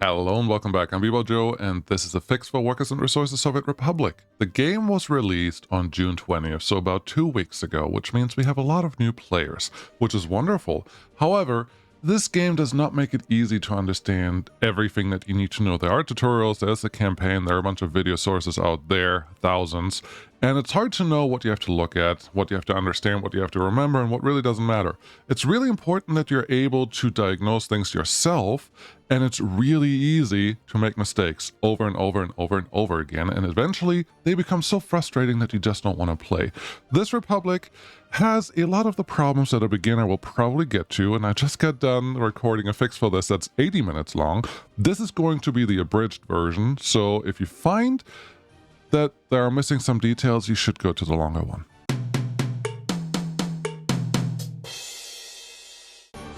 Hello and welcome back. I'm bballjo, and this is a fix for Workers and Resources Soviet Republic. The game was released on June 20th, so about 2 weeks ago, which means we have a lot of new players, which is wonderful. However, this game does not make it easy to understand everything that you need to know. There are tutorials, there's a campaign, there are a bunch of video sources out there, thousands, and it's hard to know what you have to look at, what you have to understand, what you have to remember, and what really doesn't matter. It's really important that you're able to diagnose things yourself, and it's really easy to make mistakes over and over and over and over again, and eventually they become so frustrating that you just don't want to play. This Republic has a lot of the problems that a beginner will probably get to, and I just got done recording a fix for this that's 80 minutes long. This is going to be the abridged version, so if you find that there are missing some details, you should go to the longer one.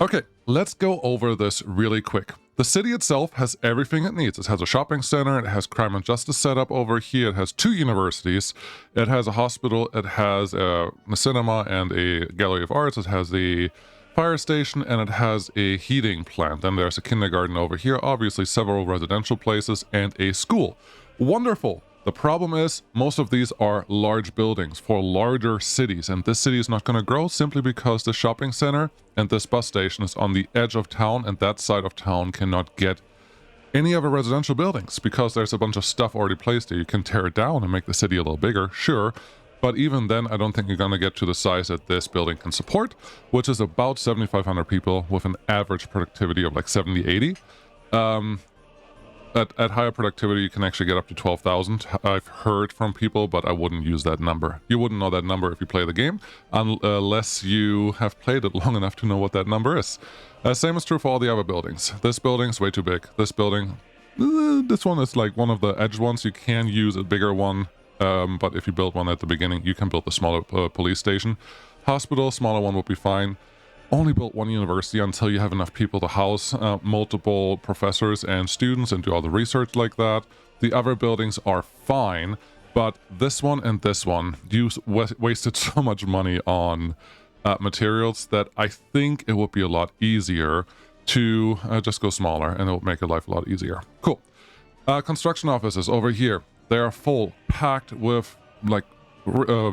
Okay, let's go over this really quick. The city itself has everything it needs. It has a shopping center, it has crime and justice set up over here, it has 2 universities, it has a hospital, it has a cinema and a gallery of arts, it has a fire station, and it has a heating plant. Then there's a kindergarten over here, obviously several residential places, and a school. Wonderful! The problem is, most of these are large buildings for larger cities, and this city is not going to grow simply because the shopping center and this bus station is on the edge of town, and that side of town cannot get any other residential buildings because there's a bunch of stuff already placed there. You can tear it down and make the city a little bigger, sure, but even then I don't think you're going to get to the size that this building can support, which is about 7,500 people with an average productivity of like 70-80. At higher productivity, you can actually get up to 12,000. I've heard from people, but I wouldn't use that number. You wouldn't know that number if you play the game, unless you have played it long enough to know what that number is. Same is true for all the other buildings. This building's way too big. This building, this one is like one of the edge ones. You can use a bigger one, but if you build one at the beginning, you can build a smaller police station. Hospital, smaller one would be fine. Only built one university until you have enough people to house multiple professors and students and do all the research like that. The other buildings are fine, but this one and this one, you wasted so much money on materials that I think it would be a lot easier to just go smaller, and it would make your life a lot easier. Cool. Construction offices over here, they are full, packed with like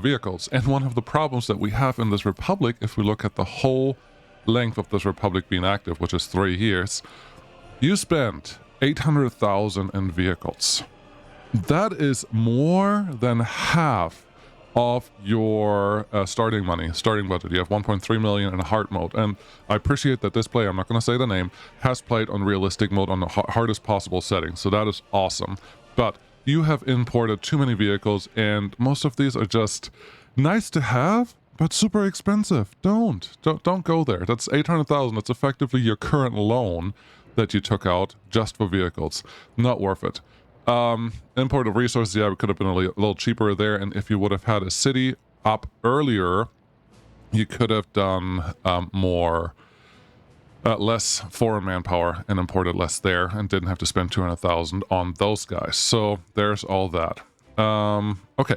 vehicles, and one of the problems that we have in this republic, if we look at the whole length of this republic being active, which is 3 years, you spent 800,000 in vehicles. That is more than half of your starting budget. You have 1.3 million in hard mode, and I appreciate that this player, I'm not going to say the name, has played on realistic mode on the hardest possible setting, so that is awesome. But you have imported too many vehicles, and most of these are just nice to have, but super expensive. Don't go there. That's 800,000. That's effectively your current loan that you took out just for vehicles. Not worth it. Import of resources, yeah, it could have been a little cheaper there, and if you would have had a city up earlier, you could have done less foreign manpower and imported less there and didn't have to spend 200,000 on those guys. So there's all that. Okay.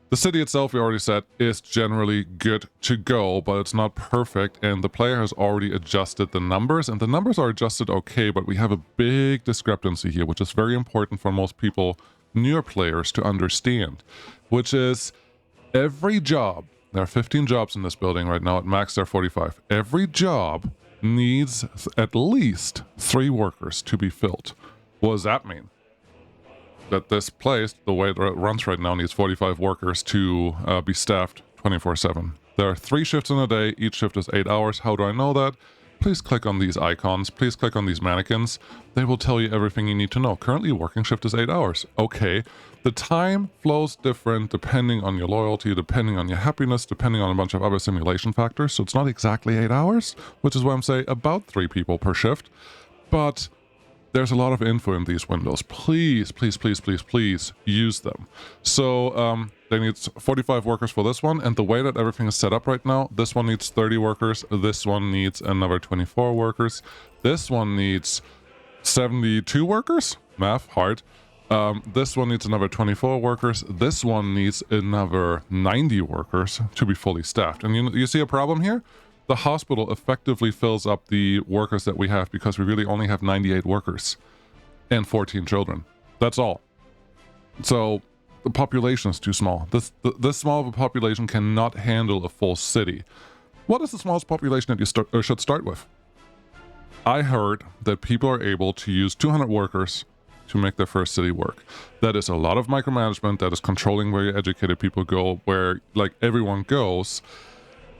The city itself, we already said, is generally good to go, but it's not perfect, and the player has already adjusted the numbers, and the numbers are adjusted okay, but we have a big discrepancy here, which is very important for most people, newer players, to understand, which is every job, there are 15 jobs in this building right now, at max there are 45. Every job needs at least 3 workers to be filled. What does that mean? That this place, the way it runs right now, needs 45 workers to be staffed 24/7. There are 3 shifts in a day. Each shift is 8 hours. How do I know that? Please click on these icons. Please click on these mannequins. They will tell you everything you need to know. Currently, working shift is 8 hours. Okay. The time flows different depending on your loyalty, depending on your happiness, depending on a bunch of other simulation factors. So it's not exactly 8 hours, which is why I'm saying about 3 people per shift. But there's a lot of info in these windows. Please, please, please, please, please use them. So they need 45 workers for this one, and the way that everything is set up right now, this one needs 30 workers, this one needs another 24 workers, this one needs 72 workers, math, hard. This one needs another 24 workers, this one needs another 90 workers to be fully staffed. And you see a problem here? The hospital effectively fills up the workers that we have because we really only have 98 workers. and 14 children. That's all. So the population is too small. This small of a population cannot handle a full city. What is the smallest population that you should start with? I heard that people are able to use 200 workers to make their first city work. That is a lot of micromanagement. That is controlling where your educated people go, where like everyone goes.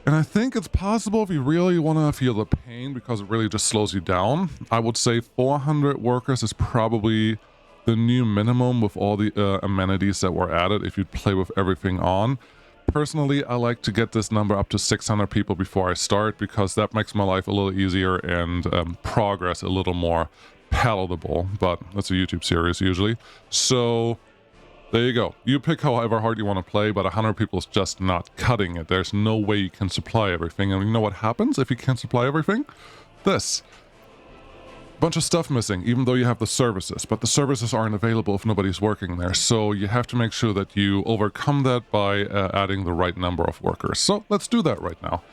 And I think it's possible if you really want to feel the pain, because it really just slows you down. I would say 400 workers is probably the new minimum with all the amenities that were added if you play with everything on. Personally, I like to get this number up to 600 people before I start, because that makes my life a little easier and progress a little more palatable. But that's a YouTube series usually. So there you go. You pick however hard you want to play, but 100 people is just not cutting it. There's no way you can supply everything. And you know what happens if you can't supply everything? This. Bunch of stuff missing, even though you have the services, but the services aren't available if nobody's working there. So you have to make sure that you overcome that by adding the right number of workers. So let's do that right now.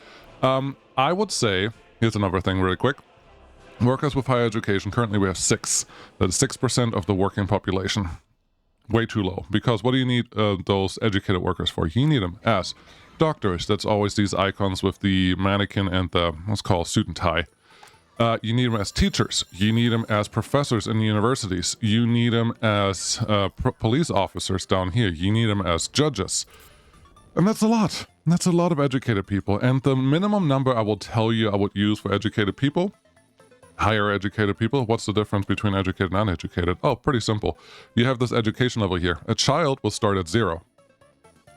I would say, here's another thing really quick. Workers with higher education, currently we have 6. That is 6% of the working population. Way too low, because what do you need those educated workers for? You need them as doctors. That's always these icons with the mannequin and the, what's called, suit and tie. You need them as teachers. You need them as professors in universities. You need them as police officers down here. You need them as judges. And that's a lot. That's a lot of educated people. And the minimum number I will tell you I would use for educated people, higher educated people. What's the difference between educated and uneducated? Oh, pretty simple. You have this education level here. A child will start at 0.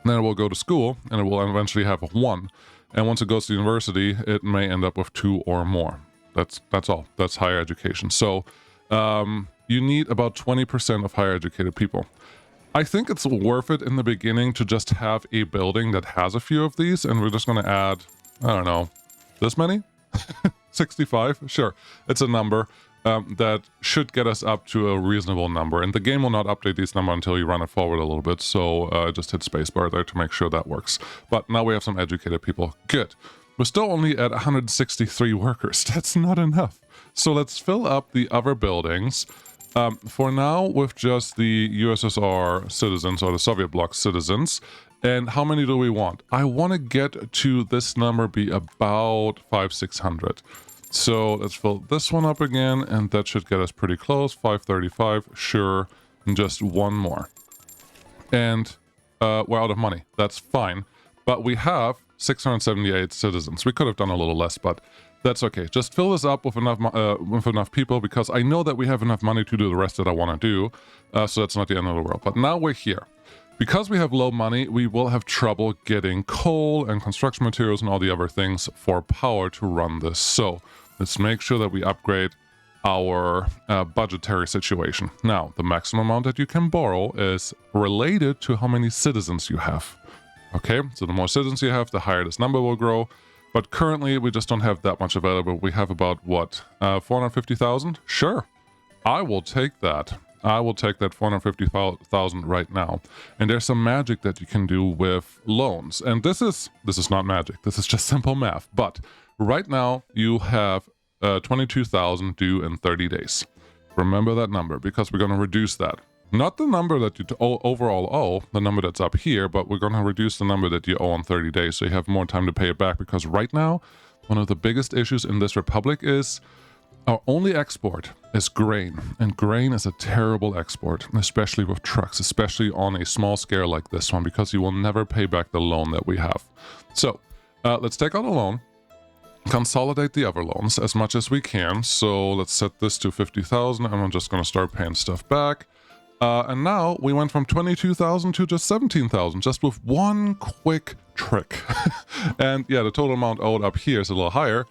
Then it will go to school, and it will eventually have a 1. And once it goes to university, it may end up with 2 or more. That's all. That's higher education. So you need about 20% of higher educated people. I think it's worth it in the beginning to just have a building that has a few of these, and we're just going to add, I don't know, this many? 65? Sure. It's a number that should get us up to a reasonable number. And the game will not update these numbers until you run it forward a little bit. So just hit spacebar there to make sure that works. But now we have some educated people. Good. We're still only at 163 workers. That's not enough. So let's fill up the other buildings. For now, with just the USSR citizens or the Soviet bloc citizens. And how many do we want? I want to get to this number be about 500-600. So let's fill this one up again, and that should get us pretty close. 535, sure. And just one more. And we're out of money. That's fine. But we have 678 citizens. We could have done a little less, but that's okay. Just fill this up with enough people, because I know that we have enough money to do the rest that I want to do. So that's not the end of the world. But now we're here. Because we have low money, we will have trouble getting coal and construction materials and all the other things for power to run this. So let's make sure that we upgrade our budgetary situation. Now, the maximum amount that you can borrow is related to how many citizens you have. Okay, so the more citizens you have, the higher this number will grow. But currently, we just don't have that much available. We have about, what, 450,000? Sure, I will take that. I will take that 450,000 right now. And there's some magic that you can do with loans. And this is not magic. This is just simple math. But right now, you have 22,000 due in 30 days. Remember that number, because we're going to reduce that. Not the number that you overall owe, the number that's up here, but we're going to reduce the number that you owe in 30 days, so you have more time to pay it back. Because right now, one of the biggest issues in this republic is our only export is grain. And grain is a terrible export, especially with trucks, especially on a small scale like this one, because you will never pay back the loan that we have. So let's take out a loan, consolidate the other loans as much as we can. So let's set this to 50,000, and I'm just going to start paying stuff back. And now we went from 22,000 to just 17,000, just with one quick trick. And yeah, the total amount owed up here is a little higher,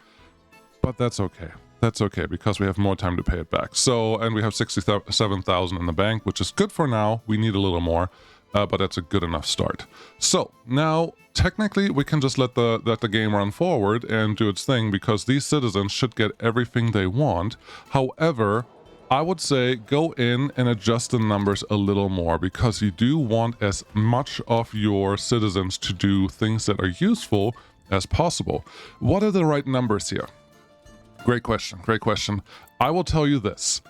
but that's okay. That's okay, because we have more time to pay it back. So, and we have 67,000 in the bank, which is good for now. We need a little more, but that's a good enough start. So now, technically, we can just let the game run forward and do its thing, because these citizens should get everything they want. However, I would say go in and adjust the numbers a little more, because you do want as much of your citizens to do things that are useful as possible. What are the right numbers here? Great question. Great question. I will tell you this.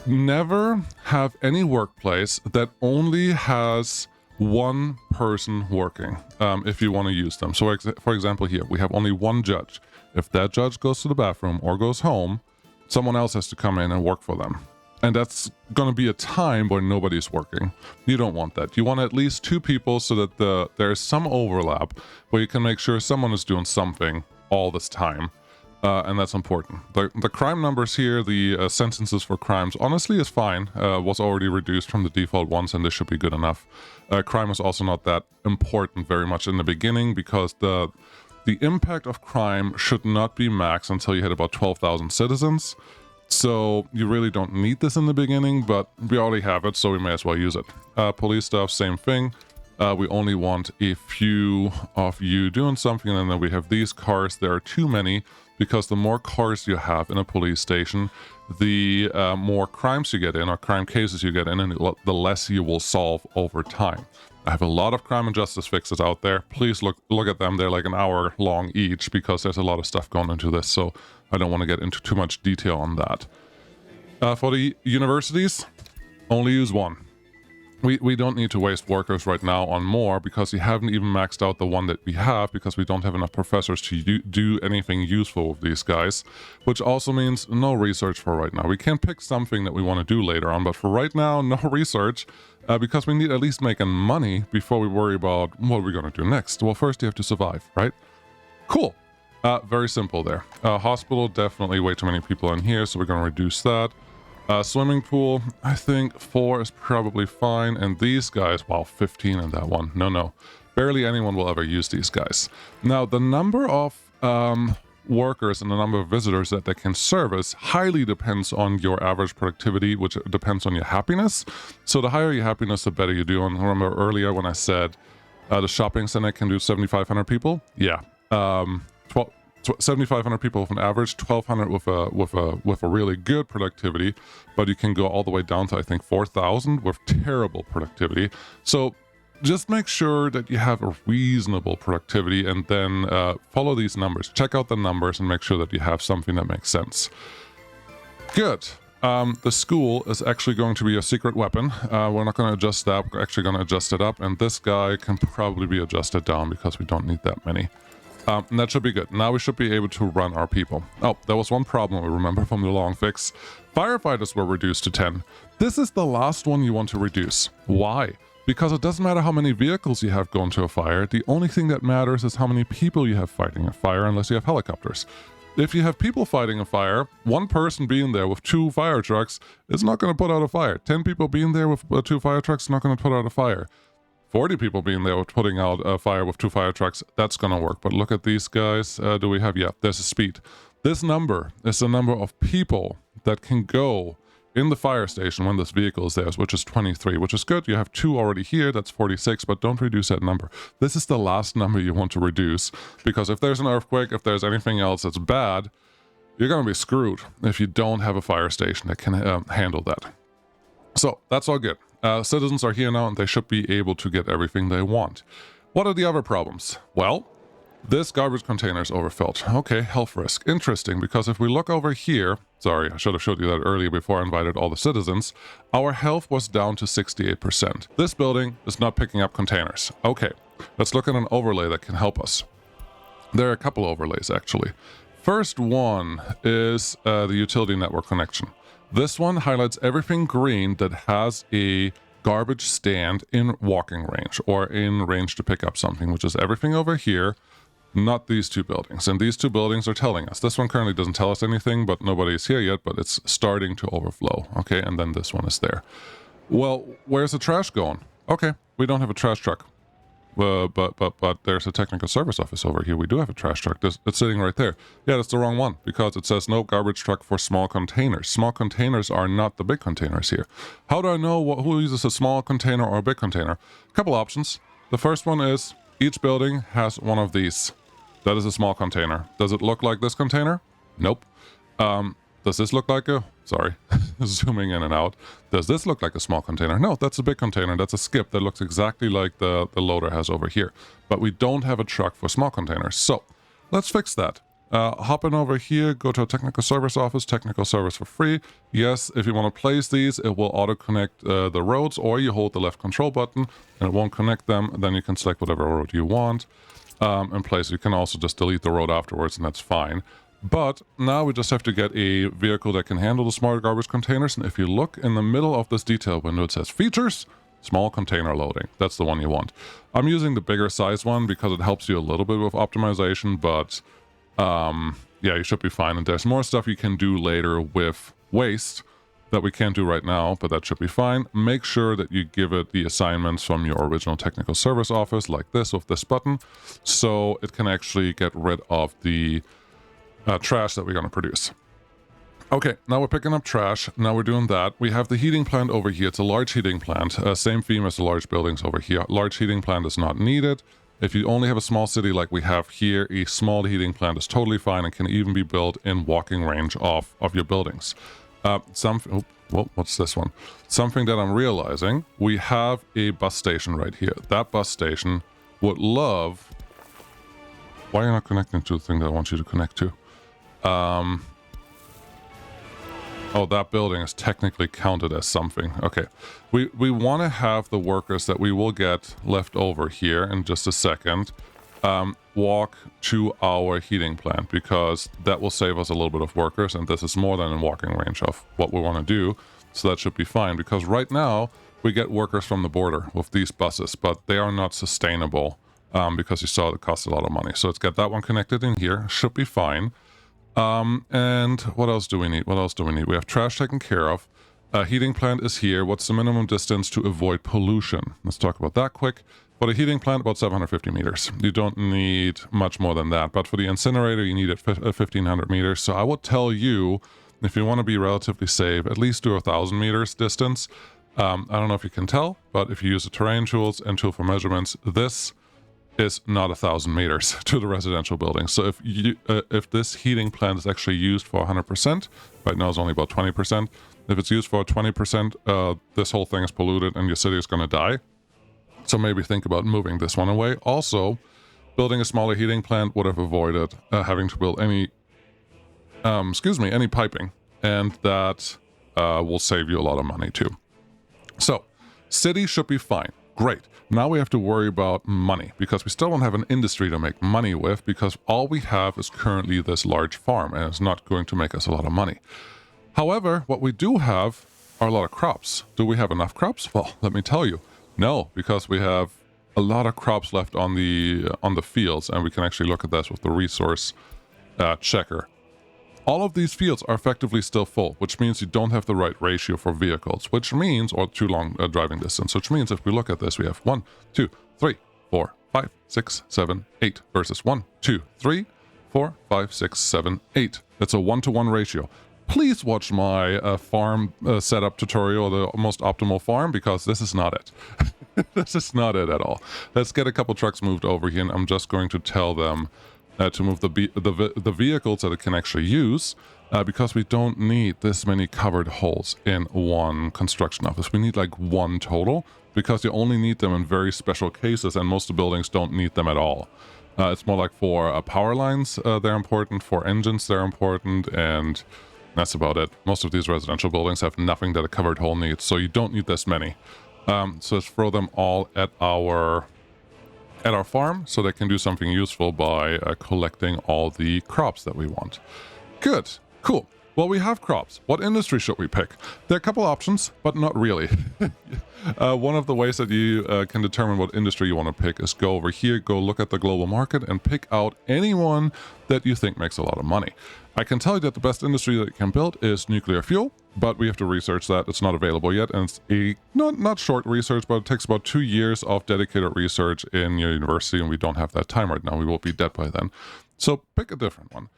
Never have any workplace that only has one person working if you want to use them. So for example, here we have only one judge. If that judge goes to the bathroom or goes home, someone else has to come in and work for them. And that's going to be a time where nobody's working. You don't want that. You want at least two people so that there's some overlap where you can make sure someone is doing something all this time. And that's important. The crime numbers here, the sentences for crimes, honestly is fine. Was already reduced from the default ones, and this should be good enough. Crime is also not that important very much in the beginning, because the impact of crime should not be max until you hit about 12,000 citizens. So you really don't need this in the beginning, but we already have it, so we may as well use it. Police stuff, same thing. We only want a few of you doing something, and then we have these cars. There are too many, because the more cars you have in a police station, the more crimes you get in, or crime cases you get in, and the less you will solve over time. I have a lot of crime and justice fixes out there. Please look at them. They're like an hour long each, because there's a lot of stuff going into this, so I don't want to get into too much detail on that. For the universities, only use one. We don't need to waste workers right now on more, because we haven't even maxed out the one that we have, because we don't have enough professors to do anything useful with these guys, which also means no research for right now. We can pick something that we want to do later on, but for right now, no research, because we need at least making money before we worry about what we're going to do next. Well, first you have to survive, right? Cool. Very simple there. Hospital, definitely way too many people in here, so we're going to reduce that. Swimming pool, I think 4 is probably fine. And these guys, wow, 15 in that one. No. Barely anyone will ever use these guys. Now, the number of workers and the number of visitors that they can service highly depends on your average productivity, which depends on your happiness. So the higher your happiness, the better you do. And remember earlier when I said the shopping center can do 7,500 people? Yeah. 7,500 people with an average, 1,200 with a really good productivity, but you can go all the way down to, I think, 4,000 with terrible productivity. So just make sure that you have a reasonable productivity, and then follow these numbers. Check out the numbers and make sure that you have something that makes sense. Good. The school is actually going to be a secret weapon. We're not going to adjust that. We're actually going to adjust it up, and this guy can probably be adjusted down because we don't need that many. And that should be good. Now we should be able to run our people. Oh, there was one problem we remember from the long fix. Firefighters were reduced to 10. This is the last one you want to reduce. Why? Because it doesn't matter how many vehicles you have going to a fire. The only thing that matters is how many people you have fighting a fire, unless you have helicopters. If you have people fighting a fire, one person being there with 2 fire trucks is not going to put out a fire. 10 people being there with 2 fire trucks is not going to put out a fire. 40 people being there with putting out a fire with 2 fire trucks, that's going to work. But look at these guys. Do we have? Yeah, there's a speed. This number is the number of people that can go in the fire station when this vehicle is there, which is 23, which is good. You have 2 already here. That's 46, but don't reduce that number. This is the last number you want to reduce, because if there's an earthquake, if there's anything else that's bad, you're going to be screwed if you don't have a fire station that can handle that. So that's all good. Citizens are here now, and they should be able to get everything they want. What are the other problems? Well, this garbage container is overfilled. Okay, health risk. Interesting, because if we look over here, sorry, I should have showed you that earlier before I invited all the citizens, our health was down to 68%. This building is not picking up containers. Okay, let's look at an overlay that can help us. There are a couple overlays, actually. First one is the utility network connection. This one highlights everything green that has a garbage stand in walking range, or in range to pick up something, which is everything over here, not these 2 buildings. And these 2 buildings are telling us. This one currently doesn't tell us anything, but nobody's here yet, but it's starting to overflow. Okay, and then this one is there. Well, where's the trash going? Okay, we don't have a trash truck. But there's a technical service office over here. We do have a trash truck. It's sitting right there. Yeah, that's the wrong one, because it says no garbage truck for small containers. Small containers are not the big containers here. How do I know who uses a small container or a big container? A couple options. The first one is each building has one of these. That is a small container. Does it look like this container? Nope. Does this look like a... Sorry, zooming in and out. Does this look like a small container? No, that's a big container. That's a skip that looks exactly like the loader has over here. But we don't have a truck for small containers. So let's fix that. Hop in over here, go to a technical service office, technical service for free. Yes, if you want to place these, it will auto-connect the roads, or you hold the left control button and it won't connect them. Then you can select whatever road you want and place. You can also just delete the road afterwards, and that's fine. But now we just have to get a vehicle that can handle the smart garbage containers. And if you look in the middle of this detail window, it says features, small container loading. That's the one you want. I'm using the bigger size one because it helps you a little bit with optimization, but yeah, you should be fine. And there's more stuff you can do later with waste that we can't do right now, but that should be fine. Make sure that you give it the assignments from your original technical service office, like this with this button, so it can actually get rid of the trash that we're going to produce. Okay, now we're picking up trash. Now we're doing that. We have the heating plant over here. It's a large heating plant. Same theme as the large buildings over here. Large heating plant is not needed. If you only have a small city like we have here, a small heating plant is totally fine and can even be built in walking range of your buildings. What's this one? Something that I'm realizing, we have a bus station right here. That bus station would love... Why are you not connecting to the thing that I want you to connect to? Oh, that building is technically counted as something. Okay. We want to have the workers that we will get left over here in just a second walk to our heating plant, because that will save us a little bit of workers, and this is more than in walking range of what we want to do. So that should be fine, because right now we get workers from the border with these buses, but they are not sustainable because you saw it cost a lot of money. So let's get that one connected in here. Should be fine. And what else do we need? What else do we need? We have trash taken care of. Heating plant is here. What's the minimum distance to avoid pollution? Let's talk about that quick. For the heating plant, about 750 meters. You don't need much more than that. But for the incinerator, you need it 1,500 meters. So I would tell you, if you want to be relatively safe, at least do 1,000 meters distance. I don't know if you can tell, but if you use the terrain tools and tool for measurements, this is not 1,000 meters to the residential building. So if this heating plant is actually used for 100%, right now it's only about 20%. If it's used for 20%, this whole thing is polluted and your city is going to die. So maybe think about moving this one away. Also, building a smaller heating plant would have avoided having to build any piping, and that will save you a lot of money too. So, city should be fine. Great. Now we have to worry about money, because we still don't have an industry to make money with, because all we have is currently this large farm, and it's not going to make us a lot of money. However, what we do have are a lot of crops. Do we have enough crops? Well, let me tell you, no, because we have a lot of crops left on the fields, and we can actually look at this with the resource checker. All of these fields are effectively still full, which means you don't have the right ratio for vehicles, which means, or too long driving distance, which means if we look at this, we have 1, 2, 3, 4, 5, 6, 7, 8 versus 1, 2, 3, 4, 5, 6, 7, 8. It's a 1-to-1 ratio. Please watch my farm setup tutorial, the most optimal farm, because this is not it. This is not it at all. Let's get a couple trucks moved over here, and I'm just going to tell them to move the vehicles that it can actually use, because we don't need this many covered holes in one construction office. We need like one total, because you only need them in very special cases, and most of the buildings don't need them at all. It's more like for power lines, they're important, for engines, they're important, and that's about it. Most of these residential buildings have nothing that a covered hole needs, so you don't need this many. So let's throw them all at our farm, so they can do something useful by collecting all the crops that we want. Good, cool. Well, we have crops. What industry should we pick? There are a couple options, but not really. One of the ways that you can determine what industry you want to pick is go over here, go look at the global market, and pick out anyone that you think makes a lot of money. I can tell you that the best industry that you can build is nuclear fuel, but we have to research that. It's not available yet, and it's a not short research, but it takes about 2 years of dedicated research in your university, and we don't have that time right now. We will be dead by then. So pick a different one.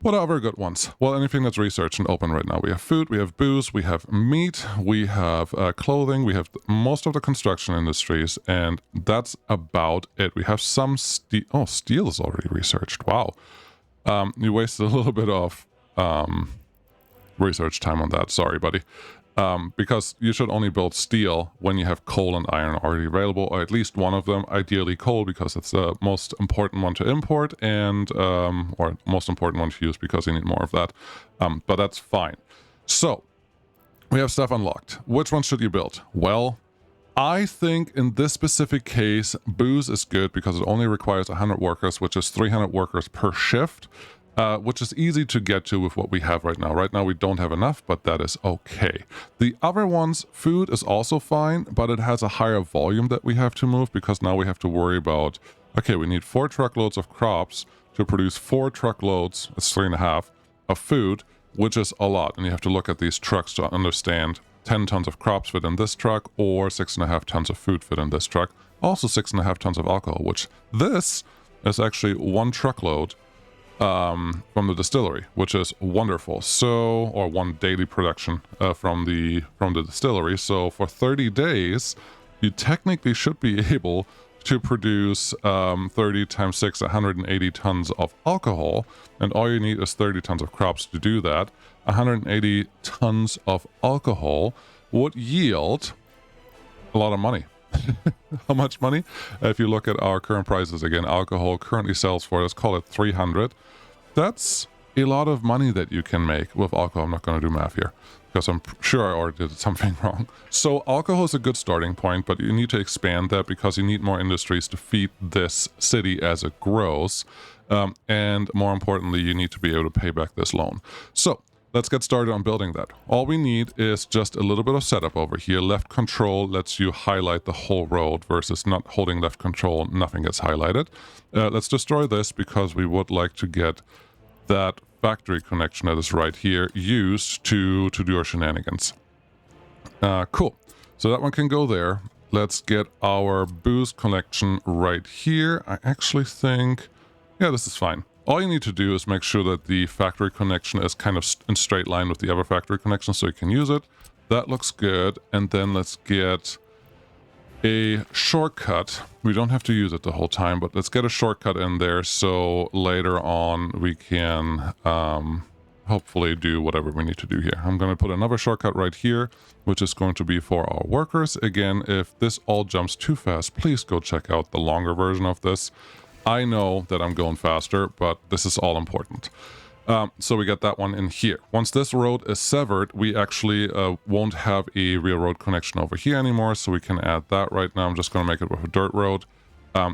What are other good ones? Well, anything that's researched and open right now. We have food, we have booze, we have meat, we have clothing, we have most of the construction industries, and that's about it. We have some steel. Oh, steel is already researched. Wow. You wasted a little bit of research time on that. Sorry, buddy. because you should only build steel when you have coal and iron already available, or at least one of them, ideally coal, because it's the most important one to import and or most important one to use because you need more of that. But that's fine. So we have stuff unlocked. Which one should you build? Well, I think in this specific case, booze is good because it only requires 100 workers, which is 300 workers per shift. Which is easy to get to with what we have right now. Right now we don't have enough, but that is okay. The other ones, food is also fine, but it has a higher volume that we have to move because now we have to worry about, okay, we need 4 truckloads of crops to produce 4 truckloads, it's 3.5, of food, which is a lot. And you have to look at these trucks to understand 10 tons of crops fit in this truck or 6.5 tons of food fit in this truck. Also 6.5 tons of alcohol, which this is actually 1 truckload from the distillery, which is wonderful. So, or 1 daily production from the distillery. So for 30 days, you technically should be able to produce 30 times 6, 180 tons of alcohol, and all you need is 30 tons of crops to do that. 180 tons of alcohol would yield a lot of money. How much money? If you look at our current prices, again, alcohol currently sells for, let's call it 300. That's a lot of money that you can make with alcohol. I'm not going to do math here because I'm sure I already did something wrong. So alcohol is a good starting point, but you need to expand that because you need more industries to feed this city as it grows. And more importantly, you need to be able to pay back this loan. So let's get started on building that. All we need is just a little bit of setup over here. Left control lets you highlight the whole road versus not holding left control, nothing gets highlighted. Let's destroy this because we would like to get that factory connection that is right here used to do our shenanigans. Cool. So that one can go there. Let's get our boost collection right here. I actually think, yeah, this is fine. All you need to do is make sure that the factory connection is kind of in straight line with the other factory connection so you can use it. That looks good. And then let's get a shortcut. We don't have to use it the whole time, but let's get a shortcut in there so later on we can hopefully do whatever we need to do here. I'm going to put another shortcut right here, which is going to be for our workers. Again, if this all jumps too fast, please go check out the longer version of this. I know that I'm going faster, but this is all important. So we get that one in here. Once this road is severed, we actually won't have a real road connection over here anymore, so we can add that right now. I'm just going to make it with a dirt road.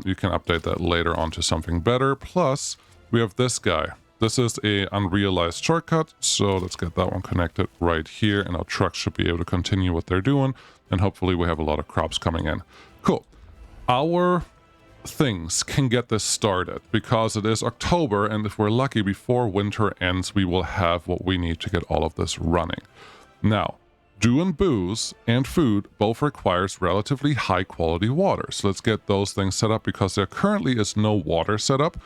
You can update that later onto something better. Plus, we have this guy. This is a unrealized shortcut, so let's get that one connected right here, and our trucks should be able to continue what they're doing, and hopefully we have a lot of crops coming in. Cool. Our things can get this started because it is October, and if we're lucky, before winter ends we will have what we need to get all of this running. Now, doing booze and food both requires relatively high quality water, so let's get those things set up because there currently is no water set up.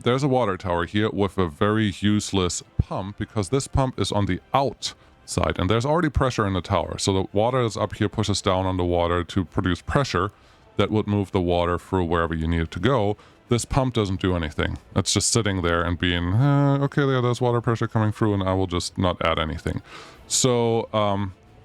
There's a water tower here with a very useless pump because this pump is on the outside and there's already pressure in the tower, so the water is up here pushes down on the water to produce pressure that would move the water through wherever you need it to go. This pump doesn't do anything. It's just sitting there and being, okay, yeah, there's water pressure coming through and I will just not add anything. So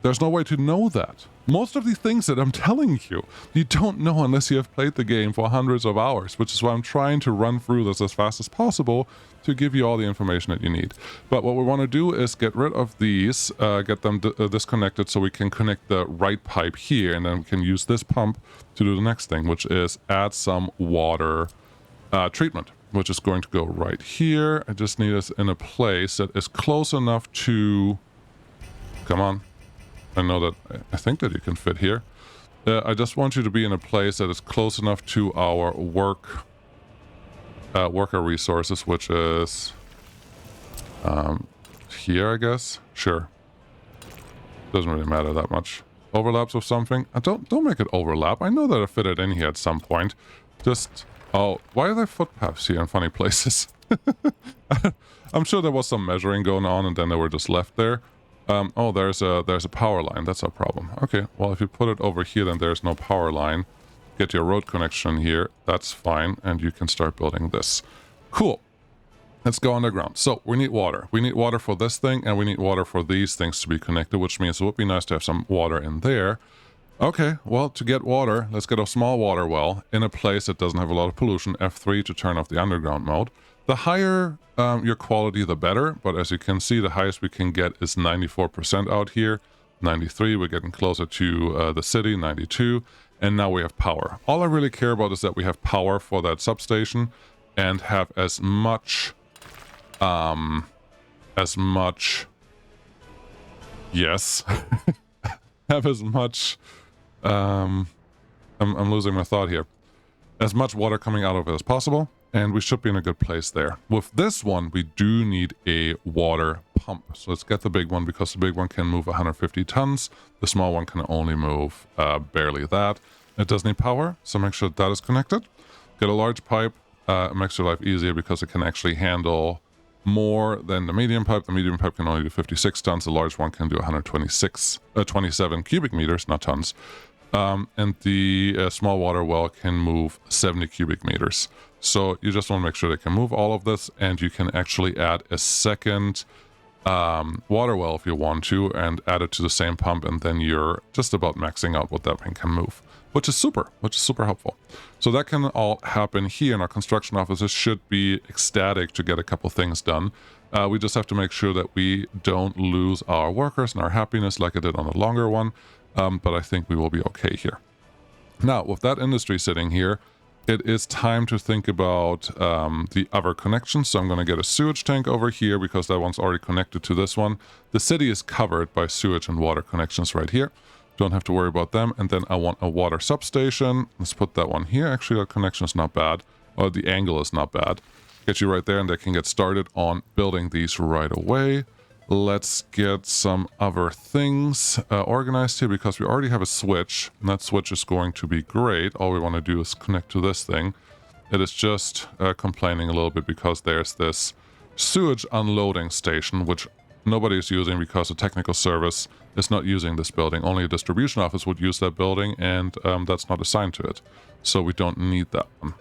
there's no way to know that. Most of the things that I'm telling you, you don't know unless you have played the game for hundreds of hours, which is why I'm trying to run through this as fast as possible to give you all the information that you need. But what we want to do is get rid of these, get them disconnected so we can connect the right pipe here, and then we can use this pump to do the next thing, which is add some water treatment, which is going to go right here. I just need us in a place that is close enough to... Come on. I know that, I think that you can fit here. I just want you to be in a place that is close enough to our worker resources, which is here, I guess. Sure. Doesn't really matter that much. Overlaps with something. Don't make it overlap. I know that I fit it in here at some point. Just, oh, why are there footpaths here in funny places? I'm sure there was some measuring going on and then they were just left there. Oh, there's a power line. That's our problem. Okay, well, if you put it over here, then there's no power line. Get your road connection here. That's fine, and you can start building this. Cool. Let's go underground. So we need water. We need water for this thing, and we need water for these things to be connected, which means it would be nice to have some water in there. Okay, well, to get water, let's get a small water well in a place that doesn't have a lot of pollution. F3 to turn off the underground mode. The higher your quality, the better. But as you can see, the highest we can get is 94% out here. 93, we're getting closer to the city, 92. And now we have power. All I really care about is that we have power for that substation and have as much... Yes. Have as much... I'm losing my thought here. As much water coming out of it as possible, and we should be in a good place there. With this one, we do need a water pump. So let's get the big one, because the big one can move 150 tons. The small one can only move barely that. It does need power, so make sure that is connected. Get a large pipe. It makes your life easier because it can actually handle more than the medium pipe. The medium pipe can only do 56 tons. The large one can do 27 cubic meters, not tons. And the small water well can move 70 cubic meters. So you just want to make sure they can move all of this, and you can actually add a second water well if you want to, and add it to the same pump, and then you're just about maxing out what that thing can move, which is super helpful. So that can all happen here, and our construction officers should be ecstatic to get a couple things done. We just have to make sure that we don't lose our workers and our happiness like I did on the longer one. But I think we will be okay here. Now, with that industry sitting here, it is time to think about the other connections. So I'm going to get a sewage tank over here because that one's already connected to this one. The city is covered by sewage and water connections right here. Don't have to worry about them. And then I want a water substation. Let's put that one here. Actually, that connection is not bad. Or the angle is not bad. Get you right there, and they can get started on building these right away. Let's get some other things organized here, because we already have a switch, and that switch is going to be great. All we want to do is connect to this thing. It is just complaining a little bit because there's this sewage unloading station, which nobody is using because the technical service is not using this building. Only a distribution office would use that building, and that's not assigned to it. So we don't need that one.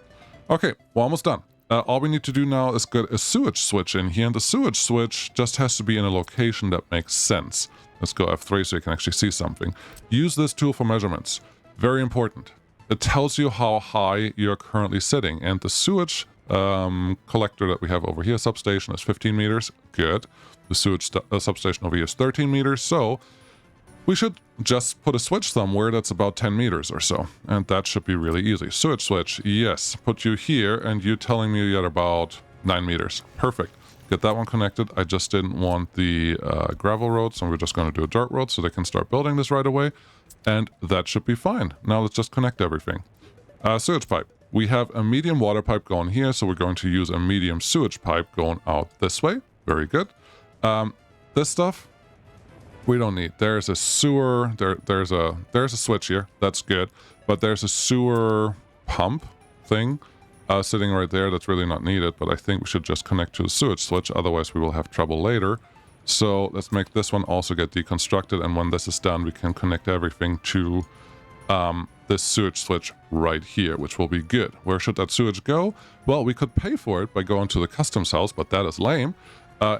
Okay, we're almost done. All we need to do now is get a sewage switch in here, and the sewage switch just has to be in a location that makes sense. Let's go F3 so you can actually see something. Use this tool for measurements. Very important. It tells you how high you're currently sitting, and the sewage collector that we have over here, substation, is 15 meters. Good. The sewage substation over here is 13 meters, so we should just put a switch somewhere that's about 10 meters or so, and that should be really easy. Sewage switch, yes. Put you here, and you telling me you're at about 9 meters. Perfect. Get that one connected. I just didn't want the gravel road, so we're just going to do a dirt road so they can start building this right away, and that should be fine. Now let's just connect everything. Sewage pipe. We have a medium water pipe going here, so we're going to use a medium sewage pipe going out this way. Very good. This stuff we don't need. There's a sewer, there's a switch here, that's good, but there's a sewer pump thing sitting right there that's really not needed, but I think we should just connect to the sewage switch, otherwise we will have trouble later. So let's make this one also get deconstructed, and when this is done, we can connect everything to this sewage switch right here, which will be good. Where should that sewage go? Well, we could pay for it by going to the customs house, but that is lame.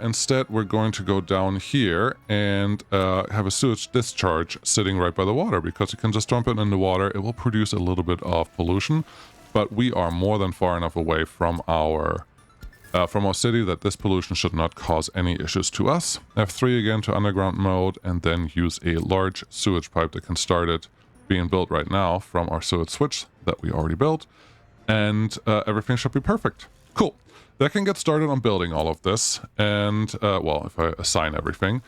Instead, we're going to go down here and have a sewage discharge sitting right by the water, because you can just dump it in the water. It will produce a little bit of pollution, but we are more than far enough away from our city that this pollution should not cause any issues to us. F3 again to underground mode, and then use a large sewage pipe that can start it being built right now from our sewage switch that we already built, and everything should be perfect. Cool. That can get started on building all of this, and well, if I assign everything,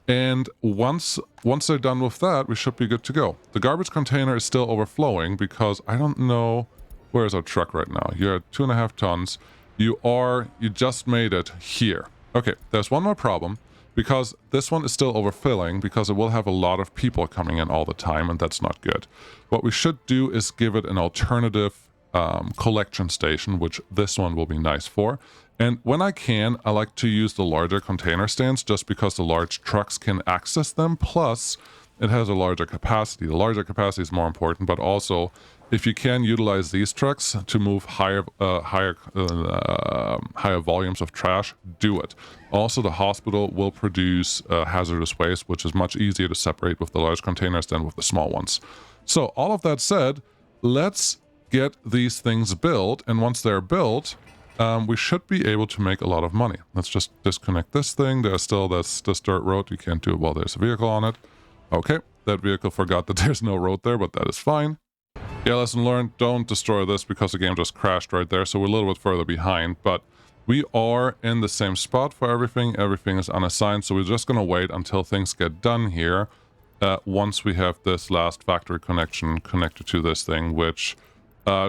and once they're done with that, we should be good to go. The garbage container is still overflowing because I don't know, where is our truck right now? You're at 2.5 tons. You just made it here. Okay, there's one more problem, because this one is still overfilling, because it will have a lot of people coming in all the time, and that's not good. What we should do is give it an alternative collection station, which this one will be nice for. And when I can, I like to use the larger container stands, just because the large trucks can access them, plus it has a larger capacity. The larger capacity is more important, but also If you can utilize these trucks to move higher volumes of trash, do it. Also, the hospital will produce hazardous waste, which is much easier to separate with the large containers than with the small ones. So all of that said, let's get these things built, and once they're built, we should be able to make a lot of money. Let's just disconnect this thing. There's still this dirt road. You can't do it while there's a vehicle on it. Okay, that vehicle forgot that there's no road there, but that is fine. Yeah, lesson learned, don't destroy this because the game just crashed right there, so we're a little bit further behind, but we are in the same spot for everything. Everything is unassigned, so we're just going to wait until things get done here once we have this last factory connection connected to this thing, which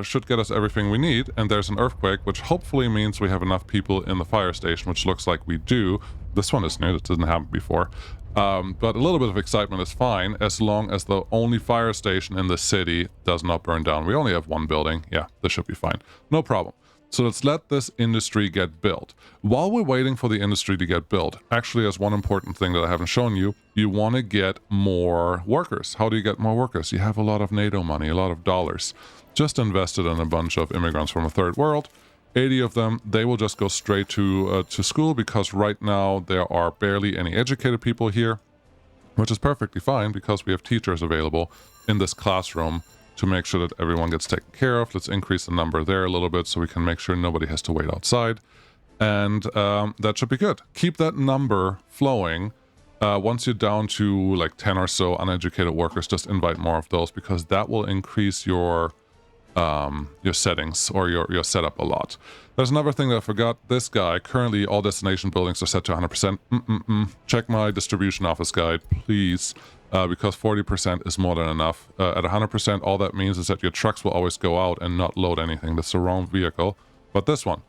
should get us everything we need. And there's an earthquake, which hopefully means we have enough people in the fire station, which looks like we do. This one is new, this didn't happen before. But a little bit of excitement is fine as long as the only fire station in the city does not burn down. We only have one building. Yeah, this should be fine. No problem. So let's let this industry get built. While we're waiting for the industry to get built, actually, as one important thing that I haven't shown you, you want to get more workers. How do you get more workers? You have a lot of NATO money, a lot of dollars. Just invested in a bunch of immigrants from a third world. 80 of them, they will just go straight to school because right now there are barely any educated people here, which is perfectly fine because we have teachers available in this classroom to make sure that everyone gets taken care of. Let's increase the number there a little bit so we can make sure nobody has to wait outside. And that should be good. Keep that number flowing. Once you're down to like 10 or so uneducated workers, just invite more of those because that will increase your settings or your setup a lot. There's another thing that I forgot. This guy, currently all destination buildings are set to 100%. Check my distribution office guide, please, because 40% is more than enough. At 100%, all that means is that your trucks will always go out and not load anything. That's the wrong vehicle. But this one,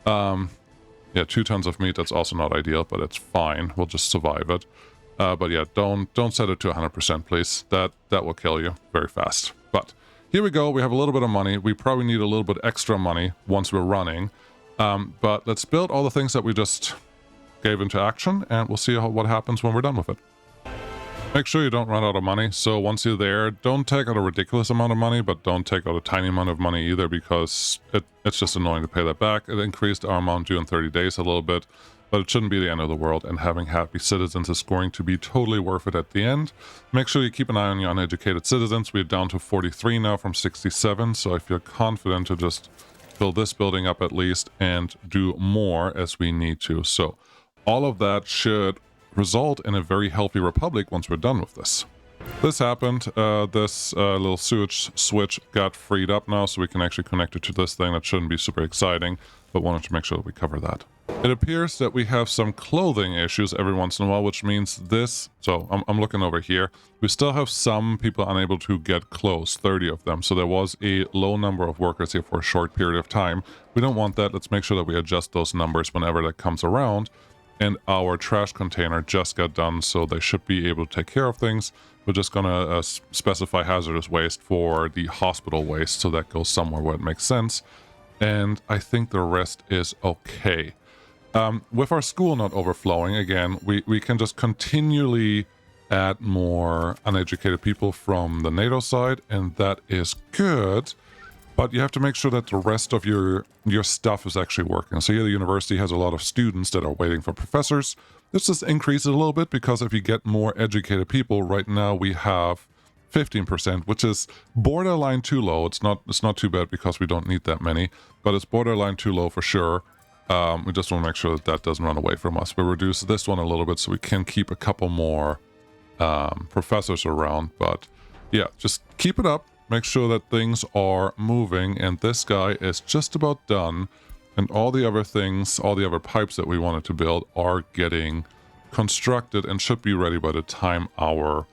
yeah, 2 tons of meat, that's also not ideal, but it's fine. We'll just survive it. But yeah, don't set it to 100%, please. That will kill you very fast. But here we go. We have a little bit of money. We probably need a little bit extra money once we're running. But let's build all the things that we just gave into action, and we'll see what happens when we're done with it. Make sure you don't run out of money. So once you're there, don't take out a ridiculous amount of money, but don't take out a tiny amount of money either because it's just annoying to pay that back. It increased our amount due in 30 days a little bit, but it shouldn't be the end of the world, and having happy citizens is going to be totally worth it at the end. Make sure you keep an eye on your uneducated citizens. We're down to 43 now from 67, so I feel confident to just fill this building up at least and do more as we need to. So all of that should result in a very healthy republic once we're done with this. This happened. This little sewage switch got freed up now, so we can actually connect it to this thing. That shouldn't be super exciting, but wanted to make sure that we cover that. It appears that we have some clothing issues every once in a while, which means this. So I'm looking over here. We still have some people unable to get clothes, 30 of them. So there was a low number of workers here for a short period of time. We don't want that. Let's make sure that we adjust those numbers whenever that comes around. And our trash container just got done, so they should be able to take care of things. We're just going to specify hazardous waste for the hospital waste, so that goes somewhere where it makes sense. And I think the rest is okay. With our school not overflowing, again, we can just continually add more uneducated people from the NATO side, and that is good. But you have to make sure that the rest of your stuff is actually working. So here the university has a lot of students that are waiting for professors. Let's just increase it a little bit, because if you get more educated people, right now we have 15%, which is borderline too low. It's not too bad because we don't need that many, but it's borderline too low for sure. We just want to make sure that that doesn't run away from us. We'll reduce this one a little bit so we can keep a couple more professors around. But yeah, just keep it up. Make sure that things are moving, and this guy is just about done, and all the other things, all the other pipes that we wanted to build are getting constructed and should be ready by the time our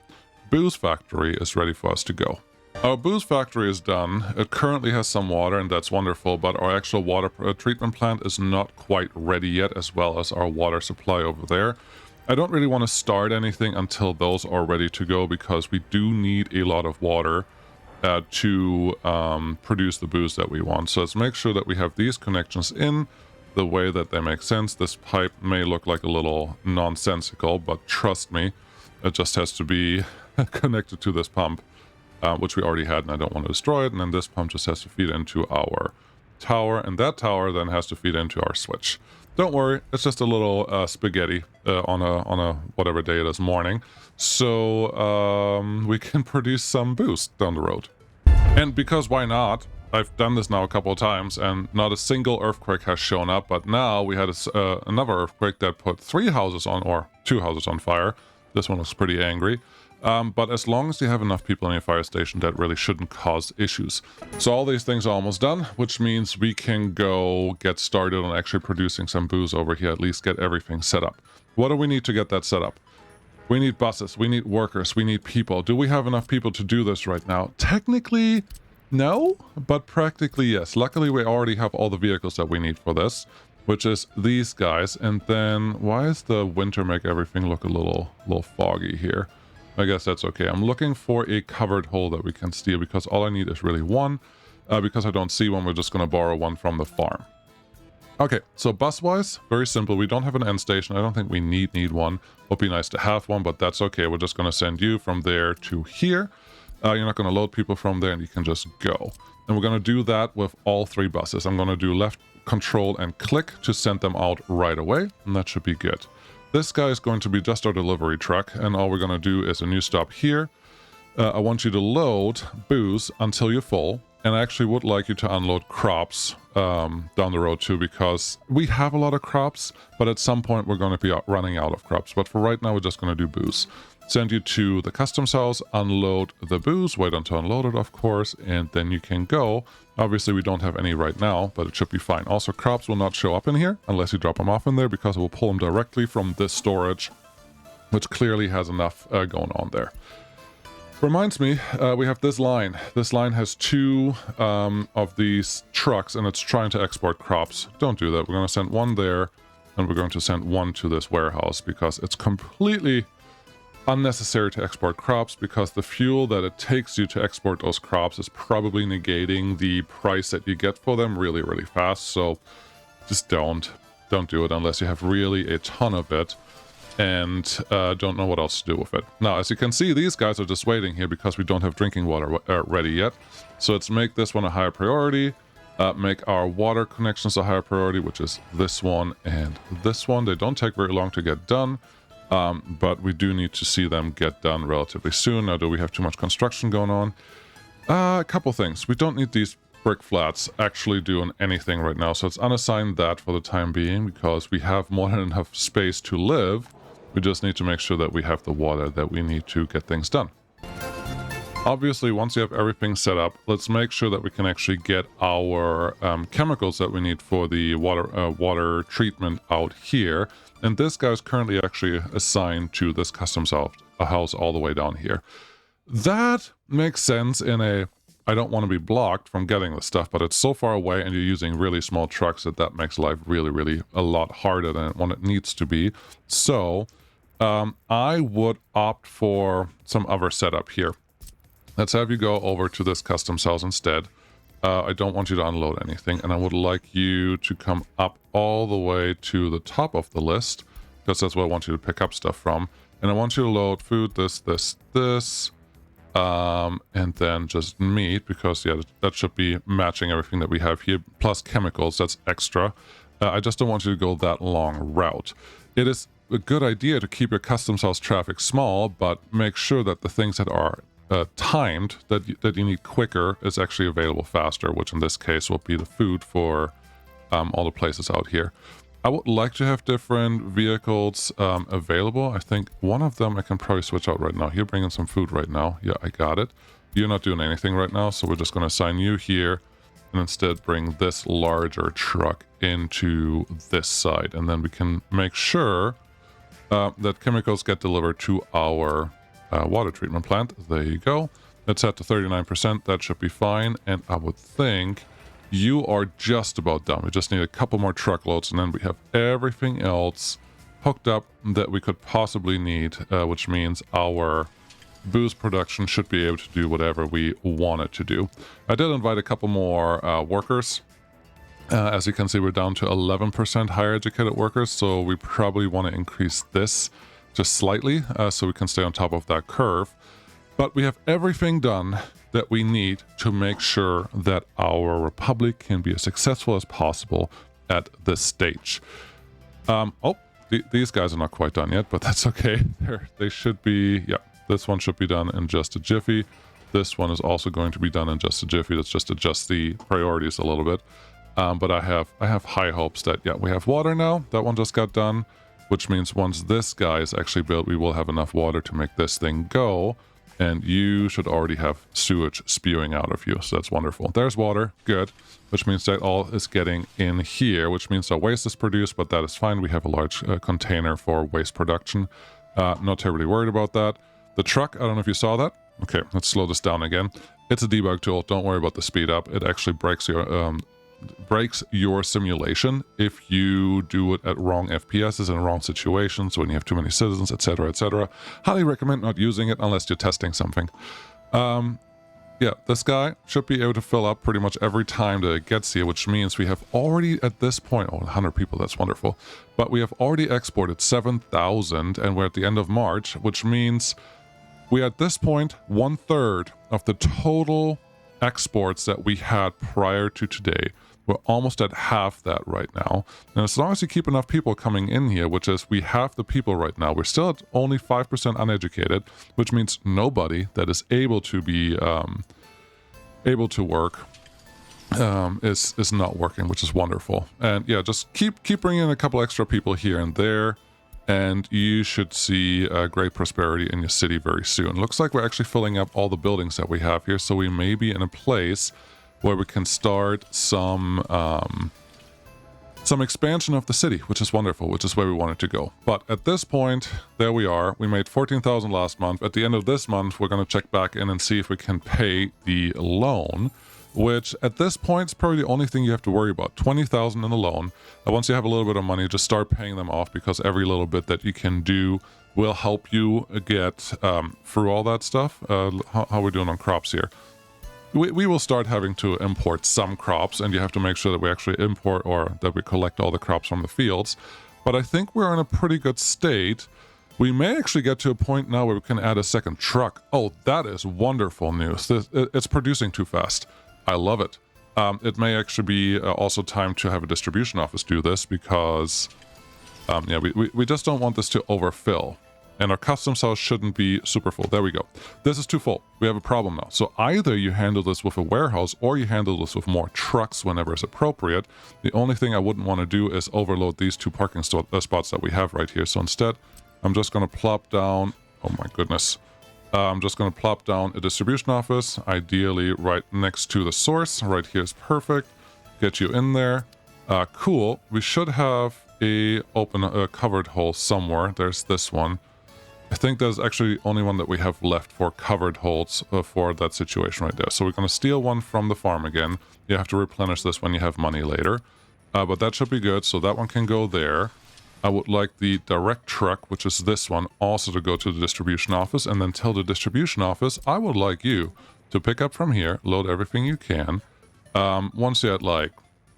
booze factory is ready for us to go. Our booze factory is done. It currently has some water, and that's wonderful, but our actual water treatment plant is not quite ready yet, as well as our water supply over there. I don't really want to start anything until those are ready to go, because we do need a lot of water to produce the booze that we want. So let's make sure that we have these connections in the way that they make sense. This pipe may look like a little nonsensical, but trust me, it just has to be connected to this pump. which we already had, and I don't want to destroy it. And then this pump just has to feed into our tower, and that tower then has to feed into our switch. Don't worry, it's just a little spaghetti on a whatever day it is morning, so we can produce some boost down the road. And because why not? I've done this now a couple of times, and not a single earthquake has shown up, but now we had another earthquake that put 3 houses on, or 2 houses on fire. This one was pretty angry. But as long as you have enough people in your fire station, that really shouldn't cause issues. So all these things are almost done, which means we can go get started on actually producing some booze over here, at least get everything set up. What do we need to get that set up? We need buses, we need workers, we need people. Do we have enough people to do this right now? Technically, no, but practically yes. Luckily, we already have all the vehicles that we need for this, which is these guys. And then why is the winter make everything look a little foggy here? I guess that's okay. I'm looking for a covered hole that we can steal, because all I need is really one. Because I don't see one, we're just going to borrow one from the farm. Okay, so bus-wise, very simple. We don't have an end station. I don't think we need one. Would be nice to have one, but that's okay. We're just going to send you from there to here. You're not going to load people from there, and you can just go. And we're going to do that with all 3 buses. I'm going to do left control and click to send them out right away, and that should be good. This guy is going to be just our delivery truck, and all we're going to do is a new stop here. I want you to load booze until you're full, and I actually would like you to unload crops down the road too, because we have a lot of crops, but at some point we're going to be running out of crops. But for right now, we're just going to do booze. Send you to the customs house, unload the booze, wait until unloaded, of course, and then you can go. Obviously, we don't have any right now, but it should be fine. Also, crops will not show up in here unless you drop them off in there, because it will pull them directly from this storage, which clearly has enough going on there. Reminds me, we have this line. This line has 2 of these trucks, and it's trying to export crops. Don't do that. We're going to send one there, and we're going to send one to this warehouse, because it's completely unnecessary to export crops, because the fuel that it takes you to export those crops is probably negating the price that you get for them really, really fast. So just don't do it unless you have really a ton of it and don't know what else to do with it. Now, as you can see, these guys are just waiting here because we don't have drinking water ready yet. So let's make this one a higher priority. Make our water connections a higher priority, which is this one and this one. They don't take very long to get done. But we do need to see them get done relatively soon. Now, do we have too much construction going on? A couple things. We don't need these brick flats actually doing anything right now, so let's unassigned that for the time being, because we have more than enough space to live. We just need to make sure that we have the water that we need to get things done. Obviously, once you have everything set up, let's make sure that we can actually get our chemicals that we need for the water treatment out here. And this guy is currently actually assigned to this customs house all the way down here. That makes sense in a, I don't want to be blocked from getting this stuff, but it's so far away and you're using really small trucks that makes life really, really a lot harder than when it needs to be. So I would opt for some other setup here. Let's have you go over to this customs house instead. I don't want you to unload anything, and I would like you to come up all the way to the top of the list, because that's where I want you to pick up stuff from. And I want you to load food, this, and then just meat, because yeah, that should be matching everything that we have here, plus chemicals, that's extra. I just don't want you to go that long route. It is a good idea to keep your customs house traffic small, but make sure that the things that are timed, that you need quicker, is actually available faster, which in this case will be the food for all the places out here. I would like to have different vehicles available. I think one of them I can probably switch out right now. You're bringing some food right now. Yeah, I got it. You're not doing anything right now, so we're just going to assign you here and instead bring this larger truck into this side. And then we can make sure that chemicals get delivered to our water treatment plant. There you go. That's set to 39%. That should be fine. And I would think you are just about done. We just need a couple more truckloads, and then we have everything else hooked up that we could possibly need, which means our booze production should be able to do whatever we want it to do. I did invite a couple more workers. As you can see, we're down to 11% higher educated workers, so we probably want to increase this just slightly so we can stay on top of that curve. But we have everything done that we need to make sure that our republic can be as successful as possible at this stage. These guys are not quite done yet, but that's okay. They should be, yeah, this one should be done in just a jiffy. This one is also going to be done in just a jiffy. Let's just adjust the priorities a little bit. But I have high hopes that, yeah, we have water now. That one just got done, which means once this guy is actually built, we will have enough water to make this thing go. And you should already have sewage spewing out of you, so that's wonderful. There's water, good, which means that all is getting in here, which means our waste is produced, but that is fine. We have a large container for waste production. Not terribly worried about that. The truck, I don't know if you saw that. Okay, let's slow this down again. It's a debug tool. Don't worry about the speed up. It actually breaks your simulation if you do it at wrong FPSs in wrong situations, when you have too many citizens, etc., etc. Highly recommend not using it unless you're testing something. Yeah, this guy should be able to fill up pretty much every time that it gets here, which means we have already at this point, 100 people, that's wonderful, but we have already exported 7,000 and we're at the end of March, which means we are at this point 1/3 of the total exports that we had prior to today. We're almost at half that right now. And as long as you keep enough people coming in here, which is we have the people right now, we're still at only 5% uneducated, which means nobody that is able to be able to work is not working, which is wonderful. And yeah, just keep bringing in a couple extra people here and there, and you should see great prosperity in your city very soon. Looks like we're actually filling up all the buildings that we have here, so we may be in a place where we can start some expansion of the city, which is wonderful, which is where we want it to go. But at this point, there we are. We made 14,000 last month. At the end of this month, we're going to check back in and see if we can pay the loan, which at this point is probably the only thing you have to worry about. 20,000 in the loan. And once you have a little bit of money, just start paying them off, because every little bit that you can do will help you get through all that stuff. How are we doing on crops here? We will start having to import some crops, and you have to make sure that we actually import, or that we collect all the crops from the fields. But I think we're in a pretty good state. We may actually get to a point now where we can add a second truck. Oh, that is wonderful news. It's producing too fast. I love it. It may actually be also time to have a distribution office do this, because yeah, we just don't want this to overfill. And our customs house shouldn't be super full. There we go. This is too full. We have a problem now. So either you handle this with a warehouse, or you handle this with more trucks whenever it's appropriate. The only thing I wouldn't want to do is overload these two parking spots that we have right here. So instead, I'm just going to plop down... Oh my goodness. I'm just going to plop down a distribution office, ideally right next to the source. Right here is perfect. Get you in there. Cool. We should have a covered hole somewhere. There's this one. I think there's actually only one that we have left for covered holes for that situation right there. So we're going to steal one from the farm again. You have to replenish this when you have money later. But that should be good. So that one can go there. I would like the direct truck, which is this one, also to go to the distribution office, and then tell the distribution office, I would like you to pick up from here, load everything you can, once you're at like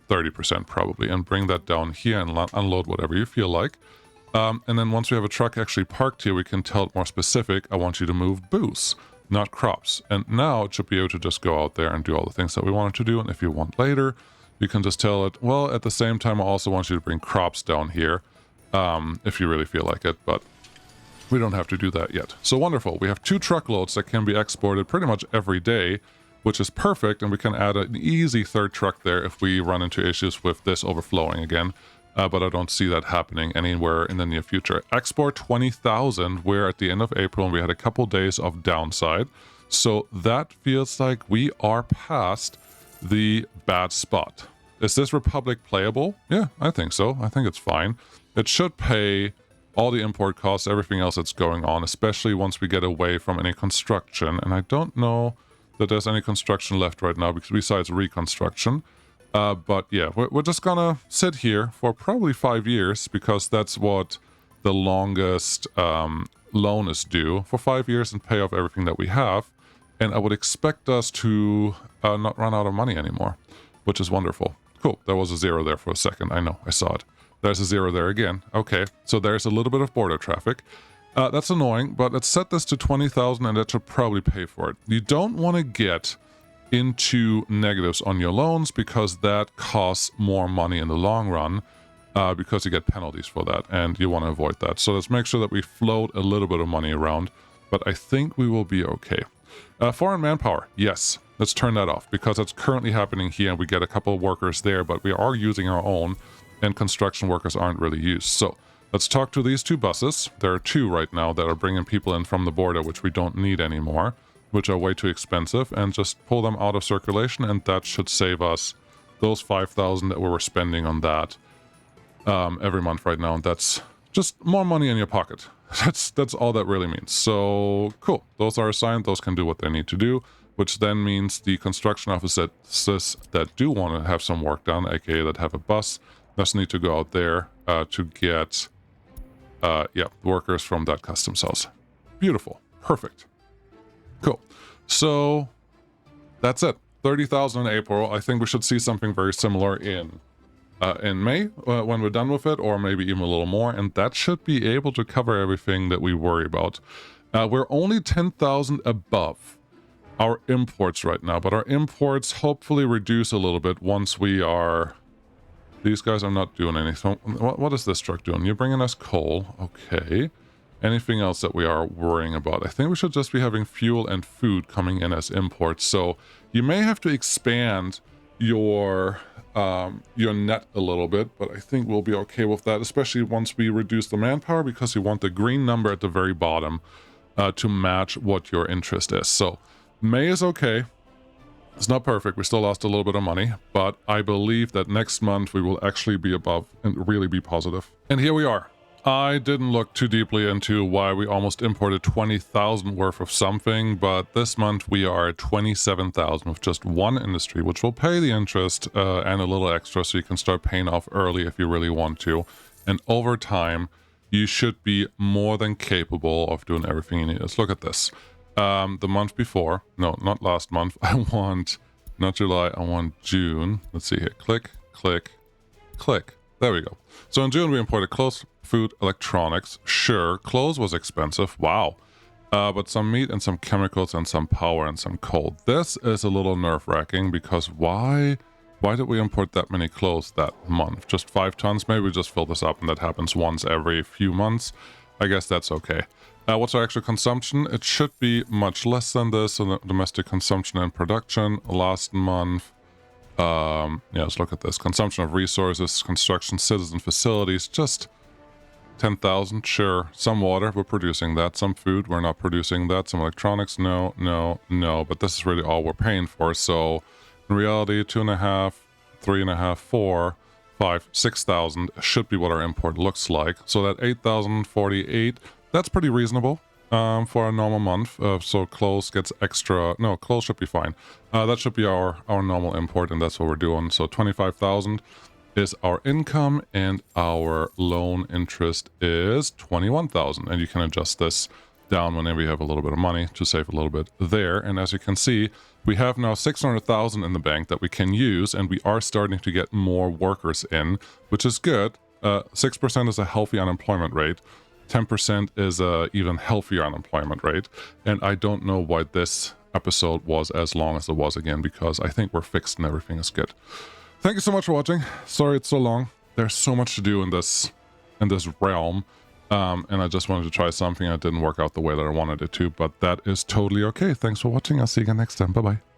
30% probably, and bring that down here and unload whatever you feel like. And then once we have a truck actually parked here, we can tell it more specific, I want you to move booths, not crops. And now it should be able to just go out there and do all the things that we want it to do. And if you want later, you can just tell it, well, at the same time, I also want you to bring crops down here, if you really feel like it. But we don't have to do that yet. So wonderful. We have 2 truckloads that can be exported pretty much every day, which is perfect. And we can add an easy 3rd truck there if we run into issues with this overflowing again. But I don't see that happening anywhere in the near future. Export 20,000. We're at the end of April, and we had a couple days of downside. So that feels like we are past the bad spot. Is this Republic playable? Yeah, I think so. I think it's fine. It should pay all the import costs, everything else that's going on, especially once we get away from any construction. And I don't know that there's any construction left right now, because besides reconstruction. But yeah, we're just gonna sit here for probably 5 years, because that's what the longest loan is due, for 5 years, and pay off everything that we have. And I would expect us to not run out of money anymore, which is wonderful. Cool, there was a 0 there for a second. I know, I saw it. There's a 0 there again. Okay, so there's a little bit of border traffic. That's annoying, but let's set this to 20,000 and that should probably pay for it. You don't want to get into negatives on your loans because that costs more money in the long run, because you get penalties for that, and you want to avoid that. So let's make sure that we float a little bit of money around, but I think we will be okay. Foreign manpower, yes, let's turn that off because that's currently happening here and we get a couple of workers there, but we are using our own and construction workers aren't really used. So let's talk to these two buses. There are two right now that are bringing people in from the border, which we don't need anymore, which are way too expensive, and just pull them out of circulation, and that should save us those 5,000 that we were spending on that every month right now, and that's just more money in your pocket. That's all that really means. So cool, those are assigned, those can do what they need to do, which then means the construction officers that do want to have some work done, aka that have a bus, just need to go out there to get workers from that customs house. Beautiful, perfect. Cool. So that's it. 30,000 in April. I think we should see something very similar in May when we're done with it, or maybe even a little more, and that should be able to cover everything that we worry about. We're only 10,000 above our imports right now, but our imports hopefully reduce a little bit once we are... These guys are not doing anything. What is this truck doing? You're bringing us coal. Okay. Anything else that we are worrying about? I think we should just be having fuel and food coming in as imports. So you may have to expand your net a little bit, but I think we'll be okay with that, especially once we reduce the manpower, because you want the green number at the very bottom to match what your interest is. So May is okay. It's not perfect. We still lost a little bit of money, but I believe that next month we will actually be above and really be positive. And here we are. I didn't look too deeply into why we almost imported 20,000 worth of something, but this month we are at 27,000 with just one industry, which will pay the interest and a little extra, so you can start paying off early if you really want to. And over time, you should be more than capable of doing everything you need. Let's look at this. The month before, no, not last month. I want, not July, I want June. Let's see here. Click, click, click. There we go. So in June, we imported clothes, food, electronics. Sure, clothes was expensive. Wow. But some meat and some chemicals and some power and some coal. This is a little nerve-wracking because why did we import that many clothes that month? Just 5 tons? Maybe we just fill this up and that happens once every few months. I guess that's okay. What's our actual consumption? It should be much less than this. So domestic consumption and production last month. Yeah, let's look at this. Consumption of resources, construction, citizen facilities, just 10,000. Sure. Some water, we're producing that. Some food, we're not producing that. Some electronics, no, no, no. But this is really all we're paying for. So in reality, 2.5, 3.5, 4, 5, 6,000 should be what our import looks like. So that 8,048. That's pretty reasonable for a normal month. So clothes gets extra. No, clothes should be fine. That should be our normal import, and that's what we're doing. So 25,000 is our income, and our loan interest is 21,000. And you can adjust this down whenever you have a little bit of money to save a little bit there. And as you can see, we have now 600,000 in the bank that we can use, and we are starting to get more workers in, which is good. 6% is a healthy unemployment rate. 10% is a even healthier unemployment rate, and I don't know why this episode was as long as it was again, because I think we're fixed and everything is good. Thank you so much for watching. Sorry it's so long. There's so much to do in this realm, and I just wanted to try something that didn't work out the way that I wanted it to, but that is totally okay. Thanks for watching. I'll see you again next time. Bye-bye.